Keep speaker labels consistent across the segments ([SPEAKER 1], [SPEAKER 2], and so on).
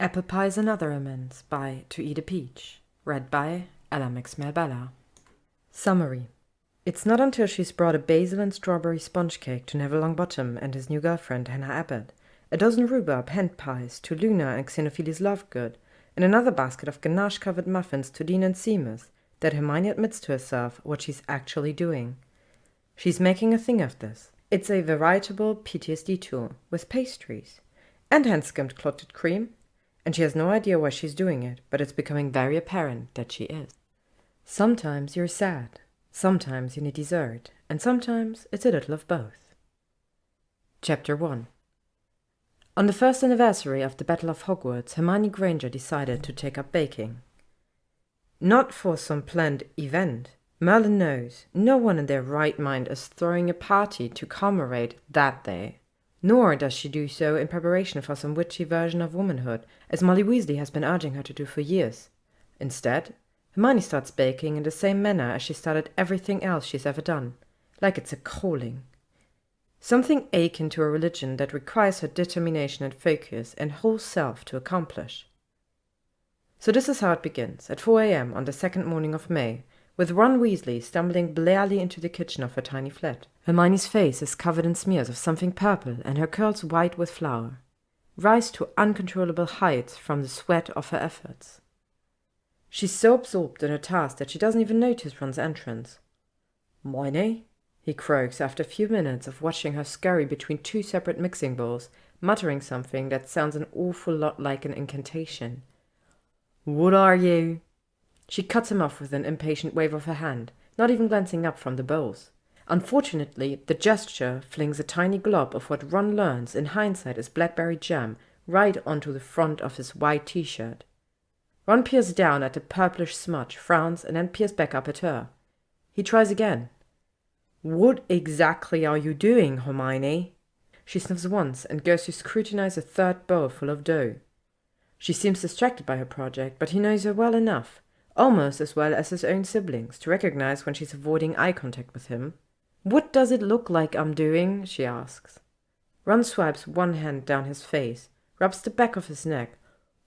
[SPEAKER 1] Apple Pies and Other Amends by ToEatAPeach. Read by Ella Bella. Summary. It's not until she's brought a basil and strawberry sponge cake to Neville Longbottom and his new girlfriend Hannah Abbott, a dozen rhubarb hand pies to Luna and Xenophilius Lovegood, and another basket of ganache-covered muffins to Dean and Seamus, that Hermione admits to herself what she's actually doing. She's making a thing of this. It's a veritable PTSD tool, with pastries, and hand-skimmed clotted cream, and she has no idea why she's doing it, but it's becoming very apparent that she is. Sometimes you're sad, sometimes you need dessert, and sometimes it's a little of both. Chapter 1. On the first anniversary of the Battle of Hogwarts, Hermione Granger decided to take up baking. Not for some planned event. Merlin knows no one in their right mind is throwing a party to commemorate that day. Nor does she do so in preparation for some witchy version of womanhood, as Molly Weasley has been urging her to do for years. Instead, Hermione starts baking in the same manner as she started everything else she's ever done, like it's a calling. Something akin to a religion that requires her determination and focus and whole self to accomplish. So this is how it begins, at 4 a.m. on the second morning of May, with Ron Weasley stumbling blearily into the kitchen of her tiny flat. Hermione's face is covered in smears of something purple and her curls white with flour, rise to uncontrollable heights from the sweat of her efforts. She's so absorbed in her task that she doesn't even notice Ron's entrance. "Hermione?" he croaks after a few minutes of watching her scurry between two separate mixing bowls, muttering something that sounds an awful lot like an incantation. "What are you?" She cuts him off with an impatient wave of her hand, not even glancing up from the bowls. Unfortunately, the gesture flings a tiny glob of what Ron learns in hindsight is blackberry jam right onto the front of his white t-shirt. Ron peers down at the purplish smudge, frowns, and then peers back up at her. He tries again. "What exactly are you doing, Hermione?" She sniffs once and goes to scrutinize a third bowl full of dough. She seems distracted by her project, but he knows her well enough, almost as well as his own siblings, to recognize when she's avoiding eye contact with him. "What does it look like I'm doing?" she asks. Ron swipes one hand down his face, rubs the back of his neck.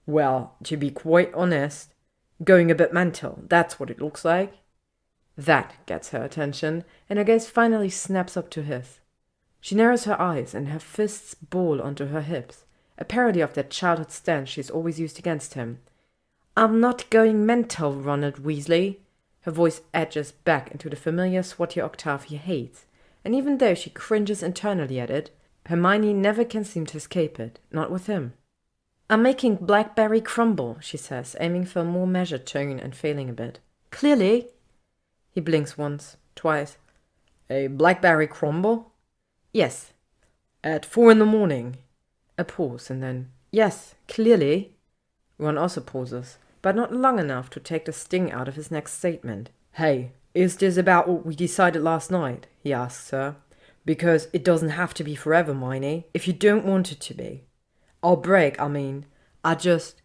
[SPEAKER 1] "Well, to be quite honest, going a bit mental, that's what it looks like." That gets her attention, and her gaze finally snaps up to his. She narrows her eyes and her fists ball onto her hips, a parody of that childhood stance she's always used against him. "I'm not going mental, Ronald Weasley." Her voice edges back into the familiar swatty octave he hates, and even though she cringes internally at it, Hermione never can seem to escape it, not with him. "I'm making blackberry crumble," she says, aiming for a more measured tone and failing a bit. "Clearly." He blinks once, twice. "A blackberry crumble?" "Yes." "At 4 a.m? A pause, and then, "Yes, clearly." Ron also pauses, but not long enough to take the sting out of his next statement. "Hey, is this about what we decided last night?" he asks her. "Because it doesn't have to be forever, Hermione, if you don't want it to be. Our break, I mean. I just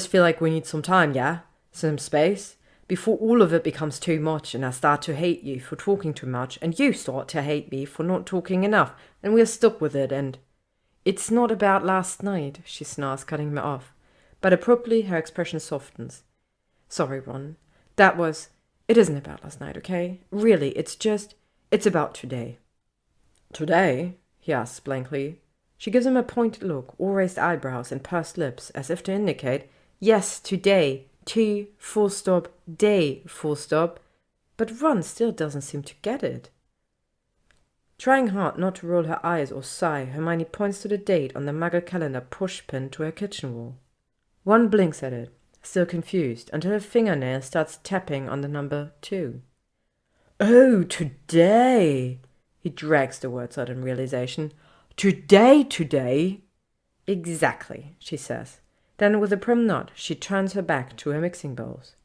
[SPEAKER 1] feel like we need some time, yeah? Some space? Before all of it becomes too much and I start to hate you for talking too much and you start to hate me for not talking enough and we're stuck with it and—" "It's not about last night," she snarls, cutting me off. But abruptly her expression softens. "Sorry, Ron. It isn't about last night, okay? Really, it's about today." "Today?" he asks blankly. She gives him a pointed look, all raised eyebrows and pursed lips, as if to indicate, "Yes, today. Full stop, day, full stop." But Ron still doesn't seem to get it. Trying hard not to roll her eyes or sigh, Hermione points to the date on the muggle calendar push-pinned to her kitchen wall. Ron blinks at it, still confused, until her fingernail starts tapping on the number 2. "Oh, today!" He drags the words out in realization. Today?" "Exactly," she says. Then, with a prim nod, she turns her back to her mixing bowls.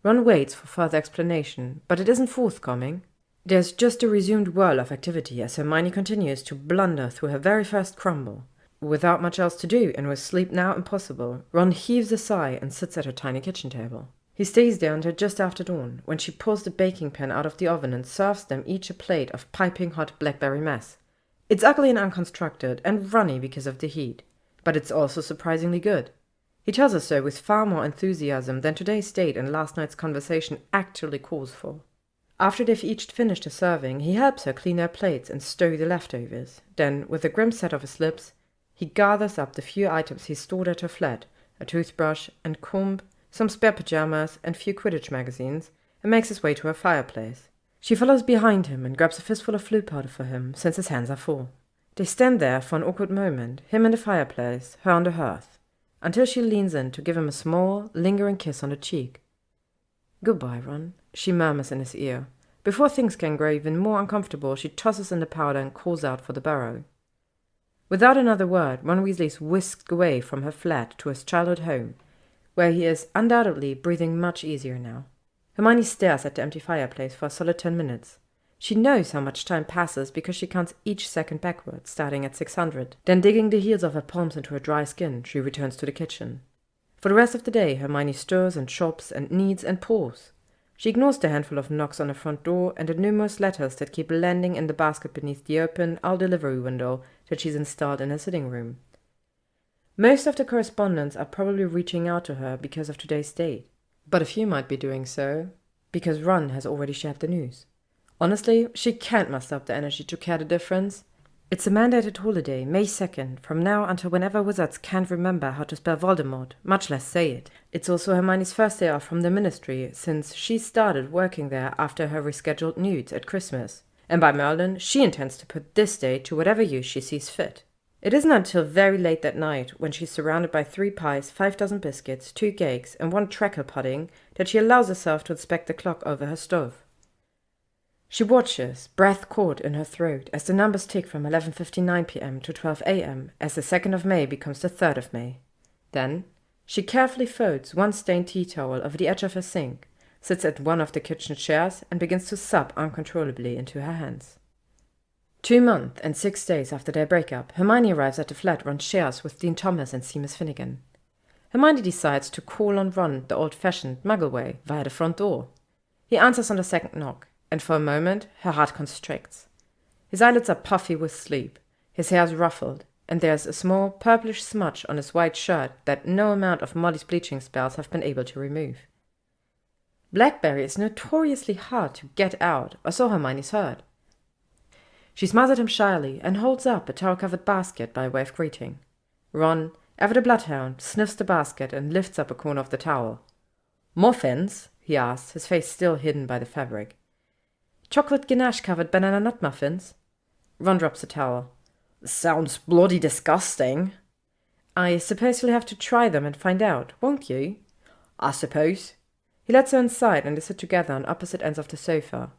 [SPEAKER 1] Ron waits for further explanation, but it isn't forthcoming. There's just a resumed whirl of activity as Hermione continues to blunder through her very first crumble. Without much else to do, and with sleep now impossible, Ron heaves a sigh and sits at her tiny kitchen table. He stays there until just after dawn, when she pulls the baking pan out of the oven and serves them each a plate of piping hot blackberry mess. It's ugly and unconstructed, and runny because of the heat, but it's also surprisingly good. He tells her so with far more enthusiasm than today's date and last night's conversation actually calls for. After they've each finished a serving, he helps her clean their plates and stow the leftovers. Then, with a grim set of his lips, he gathers up the few items he stored at her flat, a toothbrush and comb, some spare pajamas and few Quidditch magazines, and makes his way to her fireplace. She follows behind him and grabs a fistful of flue powder for him, since his hands are full. They stand there for an awkward moment, him in the fireplace, her on the hearth, until she leans in to give him a small, lingering kiss on the cheek. "Goodbye, Ron," she murmurs in his ear. Before things can grow even more uncomfortable, she tosses in the powder and calls out for the burrow. Without another word, Ron Weasley's whisked away from her flat to his childhood home, where he is undoubtedly breathing much easier now. Hermione stares at the empty fireplace for a solid 10 minutes. She knows how much time passes because she counts each second backwards, starting at 600. Then, digging the heels of her palms into her dry skin, she returns to the kitchen. For the rest of the day, Hermione stirs and chops and kneads and pours. She ignores the handful of knocks on the front door and the numerous letters that keep landing in the basket beneath the open Our Delivery window that she's installed in her sitting room. Most of the correspondents are probably reaching out to her because of today's date, but a few might be doing so because Ron has already shared the news. Honestly, she can't muster up the energy to care the difference. It's a mandated holiday, May 2nd, from now until whenever wizards can't remember how to spell Voldemort, much less say it. It's also Hermione's first day off from the ministry, since she started working there after her rescheduled nudes at Christmas. And by Merlin, she intends to put this day to whatever use she sees fit. It isn't until very late that night, when she's surrounded by 3 pies, 5 dozen biscuits, 2 cakes, and 1 treacle pudding, that she allows herself to inspect the clock over her stove. She watches, breath caught in her throat, as the numbers tick from 11:59 p.m. to 12 a.m. as the 2nd of May becomes the 3rd of May. Then, she carefully folds 1 stained tea towel over the edge of her sink, sits at one of the kitchen chairs, and begins to sob uncontrollably into her hands. 2 months and 6 days after their breakup, Hermione arrives at the flat Ron shares with Dean Thomas and Seamus Finnegan. Hermione decides to call on Ron the old-fashioned Muggle way via the front door. He answers on the second knock, and for a moment her heart constricts. His eyelids are puffy with sleep, his hair is ruffled, and there's a small purplish smudge on his white shirt that no amount of Molly's bleaching spells have been able to remove. Blackberry is notoriously hard to get out, or so Hermione's heard. She smiles at him shyly and holds up a towel-covered basket by way of greeting. Ron, ever the bloodhound, sniffs the basket and lifts up a corner of the towel. "Muffins?" he asks, his face still hidden by the fabric. "Chocolate ganache-covered banana nut muffins?" Ron drops the towel. "Sounds bloody disgusting." "I suppose you'll have to try them and find out, won't you?" "I suppose." He lets her inside and they sit together on opposite ends of the sofa.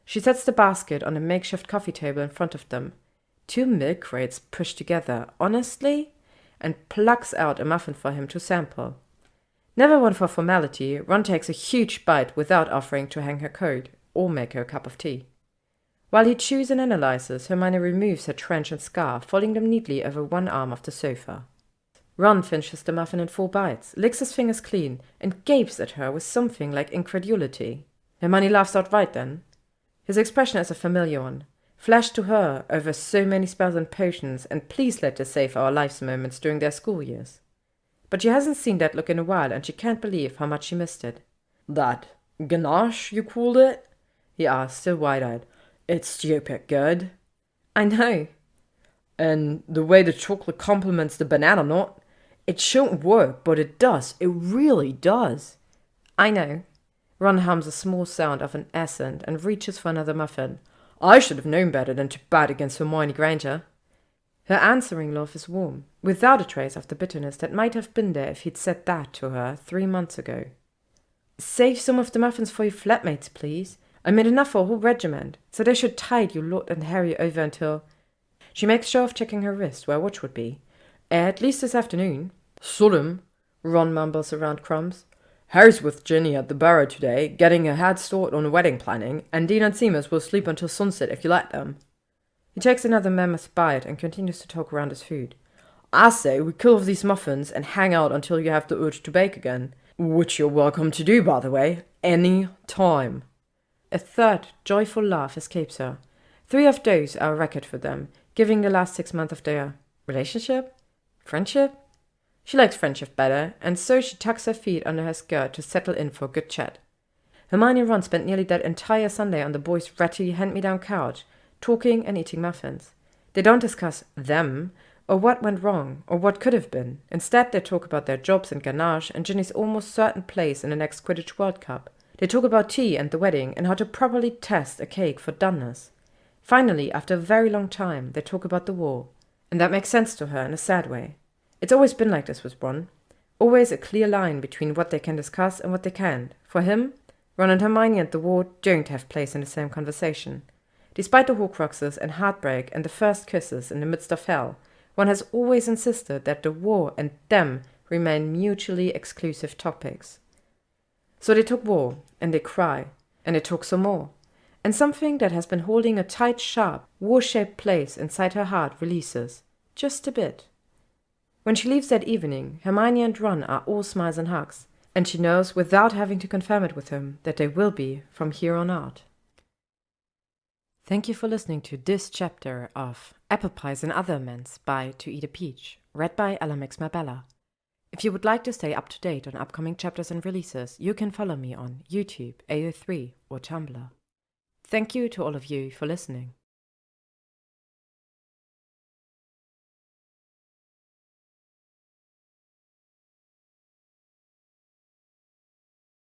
[SPEAKER 1] She sets the basket on a makeshift coffee table in front of them, 2 milk crates pushed together, honestly, and plucks out a muffin for him to sample. Never one for formality, Ron takes a huge bite without offering to hang her coat or make her a cup of tea. While he chews and analyzes, Hermione removes her trench and scarf, folding them neatly over one arm of the sofa. Ron finishes the muffin in 4 bites, licks his fingers clean, and gapes at her with something like incredulity. Hermione laughs outright then. His expression is a familiar one, flashed to her over so many spells and potions and please let us save our lives moments during their school years. But she hasn't seen that look in a while and she can't believe how much she missed it. "That ganache, you called it?" he asked, still wide-eyed. "It's stupid good." "I know." "And the way the chocolate complements the banana nut, it shouldn't work, but it does. It really does." "I know." Ron hums a small sound of an accent and reaches for another muffin. "I should have known better than to bat against Hermione Granger." Her answering laugh is warm, without a trace of the bitterness that might have been there if he'd said that to her 3 months ago. "Save some of the muffins for your flatmates, please. I made enough for a whole regiment, so they should tide you Lord and Harry over until—" She makes sure of checking her wrist where a watch would be. "At least this afternoon." "Solemn," Ron mumbles around crumbs. "Harry's with Ginny at the Barrow today, getting a head start on the wedding planning, and Dean and Seamus will sleep until sunset if you let them." He takes another mammoth bite and continues to talk around his food. "I say we kill off these muffins and hang out until you have the urge to bake again. Which you're welcome to do, by the way. Any time." A third joyful laugh escapes her. 3 of those are a record for them, giving the last 6 months of their relationship? Friendship? She likes friendship better, and so she tucks her feet under her skirt to settle in for a good chat. Hermione and Ron spent nearly that entire Sunday on the boys' ratty hand-me-down couch, talking and eating muffins. They don't discuss them, or what went wrong, or what could have been. Instead, they talk about their jobs and ganache and Ginny's almost certain place in the next Quidditch World Cup. They talk about tea and the wedding and how to properly test a cake for doneness. Finally, after a very long time, they talk about the war. And that makes sense to her in a sad way. It's always been like this with Ron. Always a clear line between what they can discuss and what they can't. For him, Ron and Hermione and the war don't have place in the same conversation. Despite the Horcruxes and heartbreak and the first kisses in the midst of hell, Ron has always insisted that the war and them remain mutually exclusive topics. So they talk war, and they cry, and they talk some more. And something that has been holding a tight, sharp, war-shaped place inside her heart releases, just a bit. When she leaves that evening, Hermione and Ron are all smiles and hugs, and she knows without having to confirm it with him that they will be from here on out. Thank you for listening to this chapter of Apple Pies and Other Amends by ToEatAPeach, read by @LMXMabella. If you would like to stay up to date on upcoming chapters and releases, you can follow me on YouTube, AO3, or Tumblr. Thank you to all of you for listening.